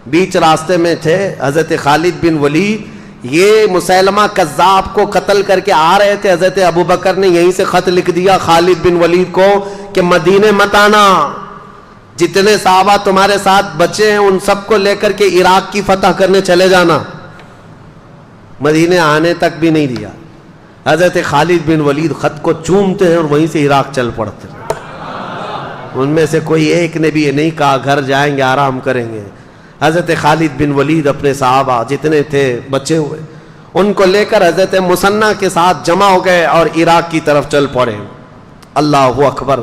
بیچ راستے میں تھے حضرت خالد بن ولید، یہ مسیلمہ کذاب کو قتل کر کے آ رہے تھے، حضرت ابوبکر نے یہیں سے خط لکھ دیا خالد بن ولید کو کہ مدینے مت آنا، جتنے صحابہ تمہارے ساتھ بچے ہیں ان سب کو لے کر کے عراق کی فتح کرنے چلے جانا۔ مدینے آنے تک بھی نہیں دیا۔ حضرت خالد بن ولید خط کو چومتے ہیں اور وہیں سے عراق چل پڑتے ہیں۔ ان میں سے کوئی ایک نے بھی یہ نہیں کہا گھر جائیں گے آرام کریں گے۔ حضرت خالد بن ولید اپنے صحابہ جتنے تھے بچے ہوئے ان کو لے کر حضرت مثنیٰ کے ساتھ جمع ہو گئے اور عراق کی طرف چل پڑے۔ اللہ اکبر،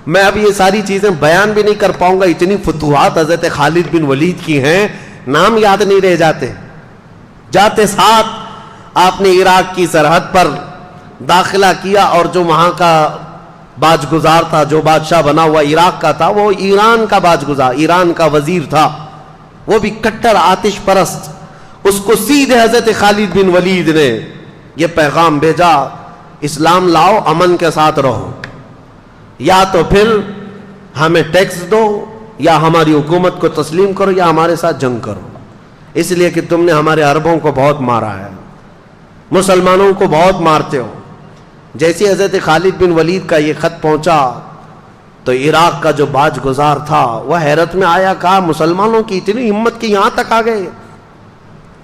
میں اب یہ ساری چیزیں بیان بھی نہیں کر پاؤں گا، اتنی فتوحات حضرت خالد بن ولید کی ہیں، نام یاد نہیں رہ جاتے۔ جاتے ساتھ آپ نے عراق کی سرحد پر داخلہ کیا، اور جو وہاں کا باج گزار تھا، جو بادشاہ بنا ہوا عراق کا تھا، وہ ایران کا باج گزار، ایران کا وزیر تھا، وہ بھی کٹر آتش پرست۔ اس کو سیدھے حضرت خالد بن ولید نے یہ پیغام بھیجا، اسلام لاؤ، امن کے ساتھ رہو، یا تو پھر ہمیں ٹیکس دو، یا ہماری حکومت کو تسلیم کرو، یا ہمارے ساتھ جنگ کرو، اس لیے کہ تم نے ہمارے عربوں کو بہت مارا ہے، مسلمانوں کو بہت مارتے ہو۔ جیسے حضرت خالد بن ولید کا یہ خط پہنچا تو عراق کا جو باج گزار تھا وہ حیرت میں آیا، کہا مسلمانوں کی اتنی ہمت کی یہاں تک آ گئے،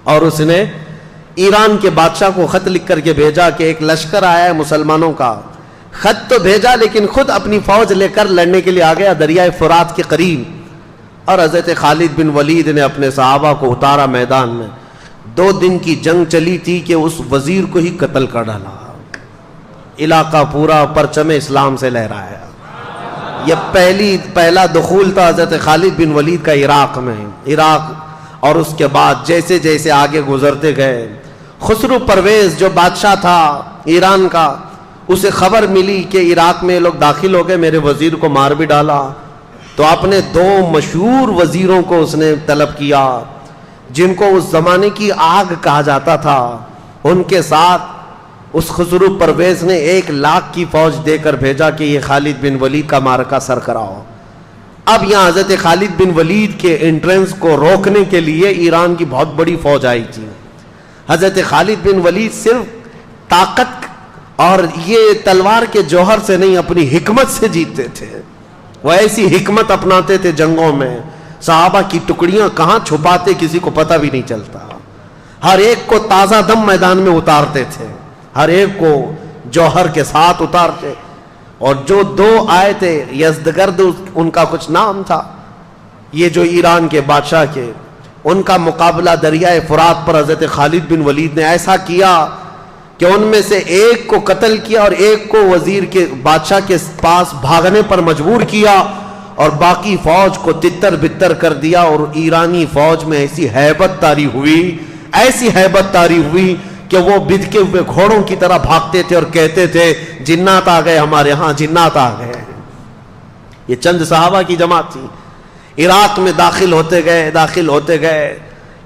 اور اس نے ایران کے بادشاہ کو خط لکھ کر کے بھیجا کہ ایک لشکر آیا ہے مسلمانوں کا۔ خط تو بھیجا لیکن خود اپنی فوج لے کر لڑنے کے لیے آ گیا دریائے فرات کے قریب، اور حضرت خالد بن ولید نے اپنے صحابہ کو اتارا میدان میں۔ 2 دن کی جنگ چلی تھی کہ اس وزیر کو ہی قتل کر ڈالا۔ علاقہ پورا پرچم اسلام سے لہرایا۔ یہ پہلا دخول تھا حضرت خالد بن ولید کا عراق میں۔ عراق، اور اس کے بعد جیسے جیسے آگے گزرتے گئے، خسرو پرویز جو بادشاہ تھا ایران کا، اسے خبر ملی کہ عراق میں لوگ داخل ہو گئے، میرے وزیر کو مار بھی ڈالا، تو اپنے 2 مشہور وزیروں کو اس نے طلب کیا جن کو اس زمانے کی آگ کہا جاتا تھا، ان کے ساتھ اس خسرو پرویز نے 1 لاکھ کی فوج دے کر بھیجا کہ یہ خالد بن ولید کا معرکہ سر کراؤ۔ اب یہاں حضرت خالد بن ولید کے انٹرنس کو روکنے کے لیے ایران کی بہت بڑی فوج آئی تھی۔ حضرت خالد بن ولید صرف طاقت اور یہ تلوار کے جوہر سے نہیں، اپنی حکمت سے جیتتے تھے۔ وہ ایسی حکمت اپناتے تھے جنگوں میں، صحابہ کی ٹکڑیاں کہاں چھپاتے کسی کو پتہ بھی نہیں چلتا، ہر ایک کو تازہ دم میدان میں اتارتے تھے، ہر ایک کو جوہر کے ساتھ اتارتے۔ اور جو 2 آئے تھے، یزدگرد ان کا کچھ نام تھا، یہ جو ایران کے بادشاہ کے، ان کا مقابلہ دریائے فرات پر حضرت خالد بن ولید نے ایسا کیا کہ ان میں سے ایک کو قتل کیا اور ایک کو وزیر کے بادشاہ کے پاس بھاگنے پر مجبور کیا، اور باقی فوج کو تتر بتر کر دیا۔ اور ایرانی فوج میں ایسی ہیبت طاری ہوئی کہ وہ بدکے ہوئے گھوڑوں کی طرح بھاگتے تھے اور کہتے تھے جنات آ گئے ہمارے ہاں، جنات آ گئے۔ یہ چند صحابہ کی جماعت تھی۔ عراق میں داخل ہوتے گئے،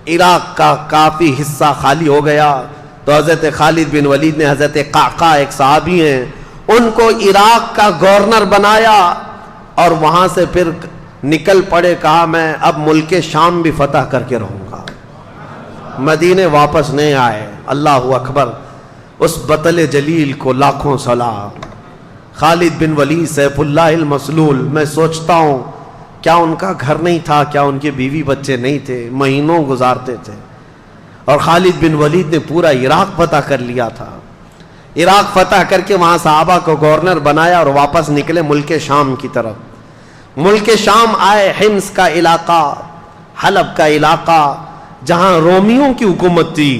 عراق کا کافی حصہ خالی ہو گیا، تو حضرت خالد بن ولید نے حضرت قعقاع ایک صحابی ہیں ان کو عراق کا گورنر بنایا، اور وہاں سے پھر نکل پڑے، کہا میں اب ملک شام بھی فتح کر کے رہوں گا۔ مدینے واپس نہیں آئے۔ اللہ اکبر، اس بطل جلیل کو لاکھوں سلام۔ خالد بن ولید سیف اللہ المسلول، میں سوچتا ہوں کیا ان کا گھر نہیں تھا، کیا ان کے بیوی بچے نہیں تھے، مہینوں گزارتے تھے، اور خالد بن ولید نے پورا عراق فتح کر لیا تھا۔ عراق فتح کر کے وہاں صحابہ کو گورنر بنایا اور واپس نکلے ملک شام کی طرف۔ ملک شام آئے، حمص کا علاقہ، حلب کا علاقہ، جہاں رومیوں کی حکومت تھی،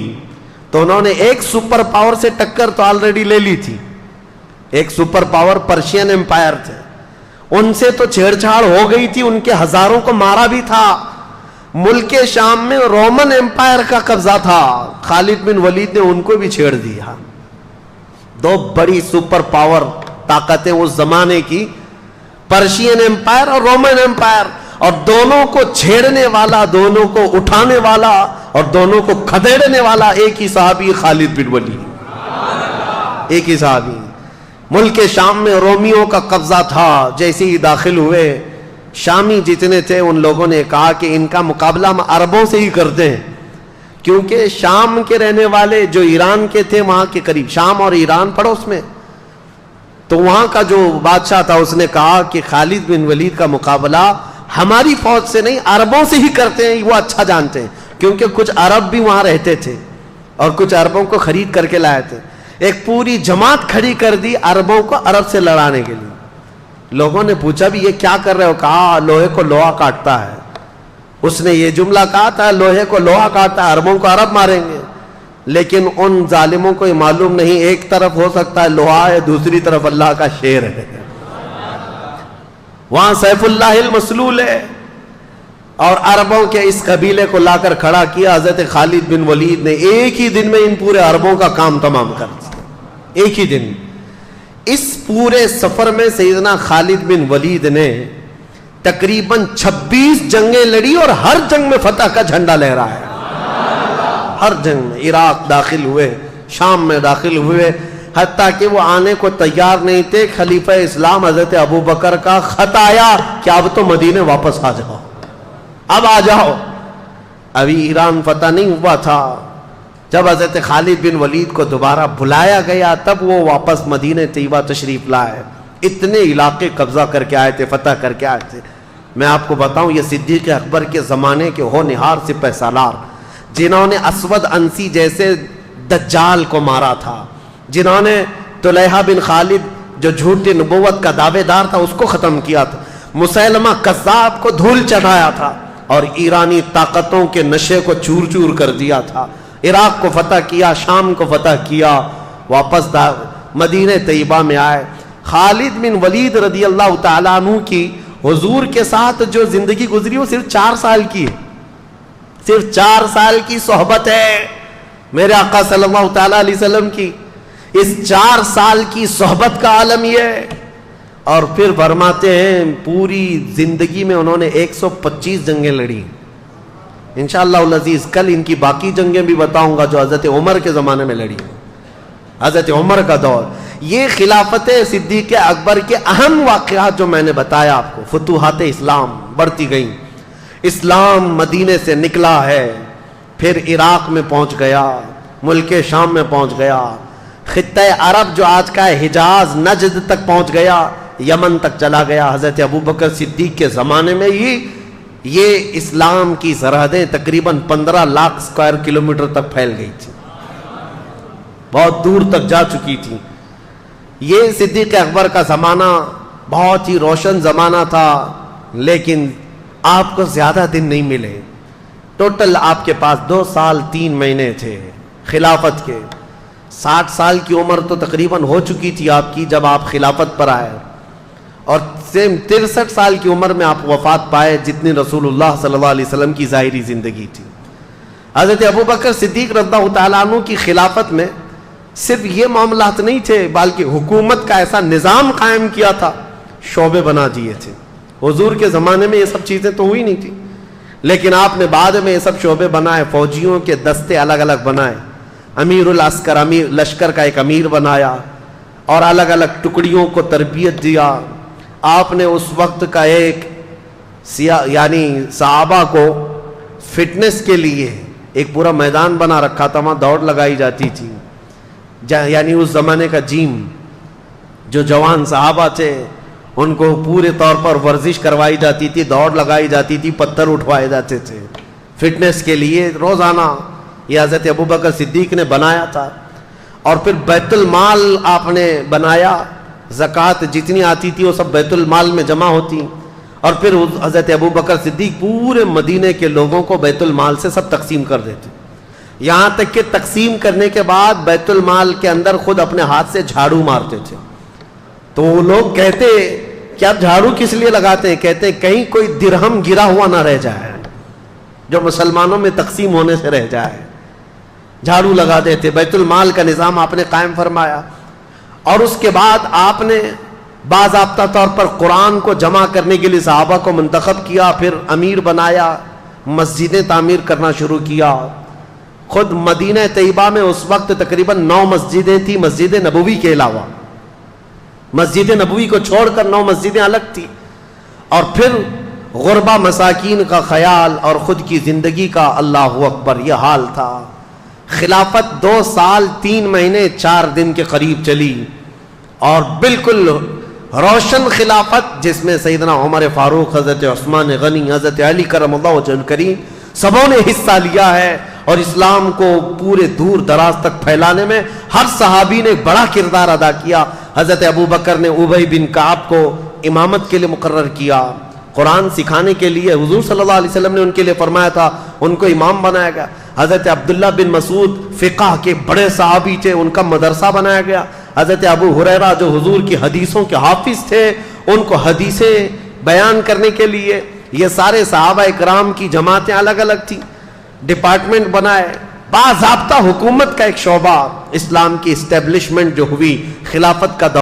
تو انہوں نے ایک سپر پاور سے ٹکر تو آلریڈی لے لی تھی۔ ایک سپر پاور پرشین امپائر تھے، ان سے تو چھیڑ چھاڑ ہو گئی تھی، ان کے ہزاروں کو مارا بھی تھا۔ ملک شام میں رومن امپائر کا قبضہ تھا، خالد بن ولید نے ان کو بھی چھیڑ دیا۔ 2 بڑی سپر پاور طاقتیں اس زمانے کی، پرشین امپائر اور رومن امپائر، اور دونوں کو چھیڑنے والا، دونوں کو اٹھانے والا اور دونوں کو کھدیڑنے والا ایک ہی صحابی خالد بن ولید، ایک ہی صحابی۔ ملک شام میں رومیوں کا قبضہ تھا، جیسے ہی داخل ہوئے شامی جتنے تھے ان لوگوں نے کہا کہ ان کا مقابلہ ہم عربوں سے ہی کرتے ہیں، کیونکہ شام کے رہنے والے جو ایران کے تھے وہاں کے قریب، شام اور ایران پڑوس میں، تو وہاں کا جو بادشاہ تھا اس نے کہا کہ خالد بن ولید کا مقابلہ ہماری فوج سے نہیں عربوں سے ہی کرتے ہیں، وہ اچھا جانتے ہیں، کیونکہ کچھ عرب بھی وہاں رہتے تھے اور کچھ عربوں کو خرید کر کے لائے تھے۔ ایک پوری جماعت کھڑی کر دی عربوں کو عرب سے لڑانے کے لیے۔ لوگوں نے پوچھا بھی یہ کیا کر رہے ہو؟ کہا لوہے کو لوہا کاٹتا ہے۔ اس نے یہ جملہ کہا تھا لوہے کو لوہا کاٹتا ہے، عربوں کو عرب ماریں گے، لیکن ان ظالموں کو یہ معلوم نہیں ایک طرف ہو سکتا ہے لوہا ہے، دوسری طرف اللہ کا شیر ہے، وہاں سیف اللہ المسلول ہے۔ اور عربوں کے اس قبیلے کو لا کر کھڑا کیا حضرت خالد بن ولید نے، ایک ہی دن میں ان پورے عربوں کا کام تمام کر دیا، ایک ہی دن۔ اس پورے سفر میں سیدنا خالد بن ولید نے تقریباً 26 جنگیں لڑی اور ہر جنگ میں فتح کا جھنڈا لہرایا ہے، ہر جنگ میں۔ عراق داخل ہوئے، شام میں داخل ہوئے، حتیٰ کہ وہ آنے کو تیار نہیں تھے، خلیفہ اسلام حضرت ابو بکر کا خط آیا کہ اب تو مدینے واپس آ جاؤ، اب آ جاؤ۔ ابھی ایران فتح نہیں ہوا تھا۔ جب حضرت خالد بن ولید کو دوبارہ بلایا گیا تب وہ واپس مدینہ طیبہ تشریف لائے۔ اتنے علاقے قبضہ کر کے آئے تھے، فتح کر کے آئے تھے۔ میں آپ کو بتاؤں یہ صدیق اکبر کے زمانے کے ہونہار سپہ سالار، جنہوں نے اسود انسی جیسے دجال کو مارا تھا، جنہوں نے طلحہ بن خالد جو جھوٹی نبوت کا دعوے دار تھا اس کو ختم کیا تھا، مسیلمہ کذاب کو دھول چڑھایا تھا، اور ایرانی طاقتوں کے نشے کو چور چور کر دیا تھا، عراق کو فتح کیا، شام کو فتح کیا، واپس مدینہ طیبہ میں آئے۔ خالد بن ولید رضی اللہ تعالیٰ عنہ کی حضور کے ساتھ جو زندگی گزری وہ صرف 4 سال کی ہے، صرف 4 سال کی صحبت ہے میرے آقا صلی اللہ تعالیٰ علیہ وسلم کی۔ اس 4 سال کی صحبت کا عالم یہ ہے۔ اور پھر فرماتے ہیں پوری زندگی میں انہوں نے 125 جنگیں لڑی۔ انشاءاللہ العزیز کل ان کی باقی جنگیں بھی بتاؤں گا جو حضرت عمر کے زمانے میں لڑی، حضرت عمر کا دور۔ یہ خلافت صدیق اکبر کے اہم واقعات جو میں نے بتایا آپ کو، فتوحات اسلام بڑھتی گئیں، اسلام مدینے سے نکلا ہے، پھر عراق میں پہنچ گیا، ملک شام میں پہنچ گیا، خطہ عرب جو آج کا ہے حجاز نجد تک پہنچ گیا، یمن تک چلا گیا۔ حضرت ابوبکر صدیق کے زمانے میں یہ اسلام کی سرحدیں تقریباً 15 لاکھ اسکوائر کلومیٹر تک پھیل گئی تھی، بہت دور تک جا چکی تھی۔ یہ صدیق اکبر کا زمانہ بہت ہی روشن زمانہ تھا، لیکن آپ کو زیادہ دن نہیں ملے۔ ٹوٹل آپ کے پاس 2 سال 3 مہینے تھے خلافت کے۔ 60 سال کی عمر تو تقریباً ہو چکی تھی آپ کی جب آپ خلافت پر آئے، اور 63 سال کی عمر میں آپ وفات پائے، جتنی رسول اللہ صلی اللہ علیہ وسلم کی ظاہری زندگی تھی۔ حضرت ابوبکر صدیق رضی اللہ تعالیٰ عنہ کی خلافت میں صرف یہ معاملات نہیں تھے، بلکہ حکومت کا ایسا نظام قائم کیا تھا، شعبے بنا دیے تھے۔ حضور کے زمانے میں یہ سب چیزیں تو ہوئی نہیں تھی، لیکن آپ نے بعد میں یہ سب شعبے بنائے، فوجیوں کے دستے الگ الگ بنائے، امیر العسکر، امیر لشکر کا ایک امیر بنایا، اور الگ الگ ٹکڑیوں کو تربیت دیا۔ آپ نے اس وقت کا ایک یعنی صحابہ کو فٹنس کے لیے ایک پورا میدان بنا رکھا تھا، وہاں دوڑ لگائی جاتی تھی، یعنی اس زمانے کا جیم، جو جوان صحابہ تھے ان کو پورے طور پر ورزش کروائی جاتی تھی، دوڑ لگائی جاتی تھی، پتھر اٹھوائے جاتے تھے فٹنس کے لیے روزانہ۔ یہ حضرت ابوبکر صدیق نے بنایا تھا۔ اور پھر بیت المال آپ نے بنایا، زکوٰۃ جتنی آتی تھی وہ سب بیت المال میں جمع ہوتی، اور پھر حضرت ابوبکر صدیق پورے مدینے کے لوگوں کو بیت المال سے سب تقسیم کر دیتے، یہاں تک کہ تقسیم کرنے کے بعد بیت المال کے اندر خود اپنے ہاتھ سے جھاڑو مارتے تھے۔ تو وہ لوگ کہتے کہ آپ جھاڑو کس لیے لگاتے ہیں؟ کہتے کہیں کوئی درہم گرا ہوا نہ رہ جائے جو مسلمانوں میں تقسیم ہونے سے رہ جائے، جھاڑو لگا دیتے۔ بیت المال کا نظام آپ نے قائم فرمایا، اور اس کے بعد آپ نے باضابطہ طور پر قرآن کو جمع کرنے کے لیے صحابہ کو منتخب کیا، پھر امیر بنایا، مسجدیں تعمیر کرنا شروع کیا۔ خود مدینہ طیبہ میں اس وقت تقریباً 9 مسجدیں تھیں، مسجد نبوی کے علاوہ، مسجد نبوی کو چھوڑ کر 9 مسجدیں الگ تھیں۔ اور پھر غربا مساکین کا خیال اور خود کی زندگی کا اللہ اکبر یہ حال تھا۔ خلافت 2 سال 3 مہینے 4 دن کے قریب چلی، اور بالکل روشن خلافت جس میں سیدنا عمر فاروق، حضرت عثمان غنی، حضرت علی کرم اللہ وجہ الکریم سبوں نے حصہ لیا ہے، اور اسلام کو پورے دور دراز تک پھیلانے میں ہر صحابی نے بڑا کردار ادا کیا۔ حضرت ابوبکر نے ابی بن کعب کو امامت کے لیے مقرر کیا، قرآن سکھانے کے لیے حضور صلی اللہ علیہ وسلم نے ان کے لیے فرمایا تھا، ان کو امام بنایا گیا۔ حضرت عبداللہ بن مسعود فقہ کے بڑے صحابی تھے، ان کا مدرسہ بنایا گیا۔ حضرت ابو ہریرہ جو حضور کی حدیثوں کے حافظ تھے، ان کو حدیثیں بیان کرنے کے لیے یہ سارے صحابہ اکرام کی جماعتیں الگ الگ تھیں، ڈپارٹمنٹ بنائے، باضابطہ حکومت کا ایک شعبہ، اسلام کی اسٹیبلشمنٹ جو ہوئی خلافت کا دور